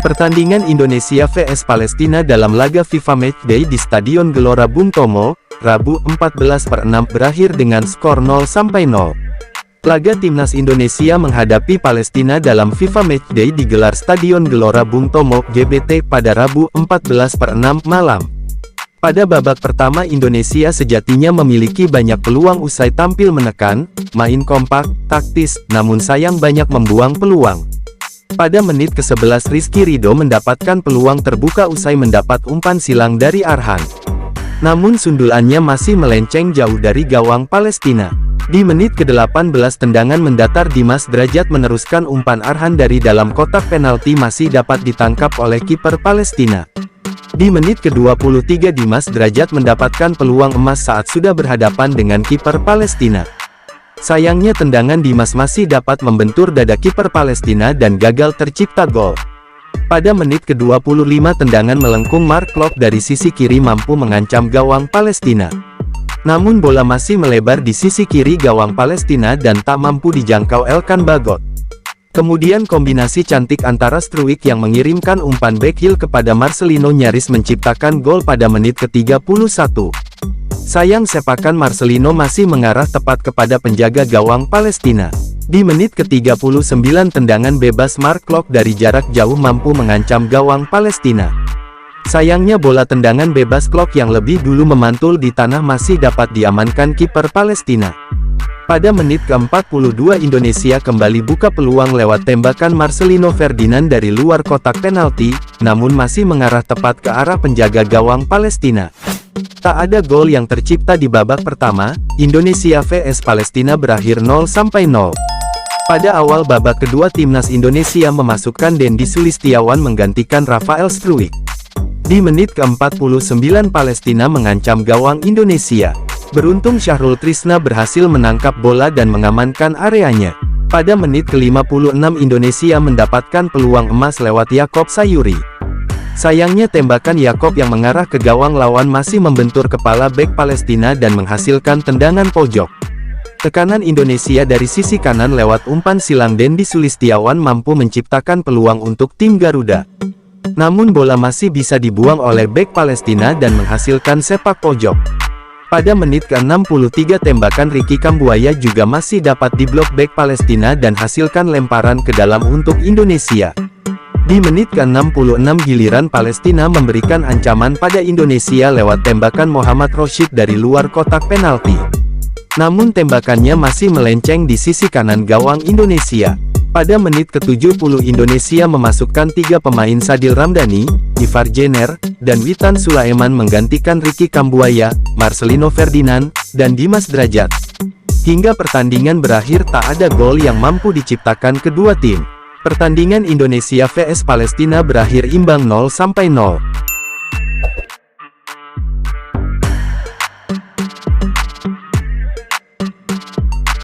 Pertandingan Indonesia vs Palestina dalam laga FIFA Matchday di Stadion Gelora Bung Tomo, Rabu 14/6 berakhir dengan skor 0-0. Laga Timnas Indonesia menghadapi Palestina dalam FIFA Matchday digelar Stadion Gelora Bung Tomo, GBT pada Rabu 14/6 malam. Pada babak pertama Indonesia sejatinya memiliki banyak peluang usai tampil menekan, main kompak, taktis, namun sayang banyak membuang peluang. Pada menit ke-11 Rizky Ridho mendapatkan peluang terbuka usai mendapat umpan silang dari Arhan. Namun sundulannya masih melenceng jauh dari gawang Palestina. Di menit ke-18 tendangan mendatar Dimas Drajat meneruskan umpan Arhan dari dalam kotak penalti masih dapat ditangkap oleh kiper Palestina. Di menit ke-23 Dimas Drajat mendapatkan peluang emas saat sudah berhadapan dengan kiper Palestina. Sayangnya tendangan Dimas masih dapat membentur dada kiper Palestina dan gagal tercipta gol. Pada menit ke-25 tendangan melengkung Mark Klok dari sisi kiri mampu mengancam gawang Palestina. Namun bola masih melebar di sisi kiri gawang Palestina dan tak mampu dijangkau Elkan Bagot. Kemudian kombinasi cantik antara Struijk yang mengirimkan umpan backheel kepada Marcelino nyaris menciptakan gol pada menit ke-31. Sayang sepakan Marcelino masih mengarah tepat kepada penjaga gawang Palestina. Di menit ke-39 tendangan bebas Mark Klok dari jarak jauh mampu mengancam gawang Palestina. Sayangnya bola tendangan bebas Klok yang lebih dulu memantul di tanah masih dapat diamankan kiper Palestina. Pada menit ke-42 Indonesia kembali buka peluang lewat tembakan Marcelino Ferdinand dari luar kotak penalti, namun masih mengarah tepat ke arah penjaga gawang Palestina. Tak ada gol yang tercipta di babak pertama, Indonesia vs Palestina berakhir 0-0. Pada awal babak kedua Timnas Indonesia memasukkan Dendi Sulistiawan menggantikan Rafael Struijk. Di menit ke-49 Palestina mengancam gawang Indonesia. Beruntung Syahrul Trisna berhasil menangkap bola dan mengamankan areanya. Pada menit ke-56 Indonesia mendapatkan peluang emas lewat Yakob Sayuri. Sayangnya tembakan Yakob yang mengarah ke gawang lawan masih membentur kepala bek Palestina dan menghasilkan tendangan pojok. Tekanan Indonesia dari sisi kanan lewat umpan silang Dendi Sulistiawan mampu menciptakan peluang untuk tim Garuda. Namun bola masih bisa dibuang oleh bek Palestina dan menghasilkan sepak pojok. Pada menit ke-63 tembakan Ricky Kambuaya juga masih dapat diblok bek Palestina dan hasilkan lemparan ke dalam untuk Indonesia. Di menit ke-66 giliran Palestina memberikan ancaman pada Indonesia lewat tembakan Muhammad Roshid dari luar kotak penalti. Namun tembakannya masih melenceng di sisi kanan gawang Indonesia. Pada menit ke-70 Indonesia memasukkan 3 pemain Sadil Ramdhani, Ivar Jenner, dan Witan Sulaiman menggantikan Ricky Kambuaya, Marcelino Ferdinand, dan Dimas Drajat. Hingga pertandingan berakhir tak ada gol yang mampu diciptakan kedua tim. Pertandingan Indonesia vs Palestina berakhir imbang 0-0.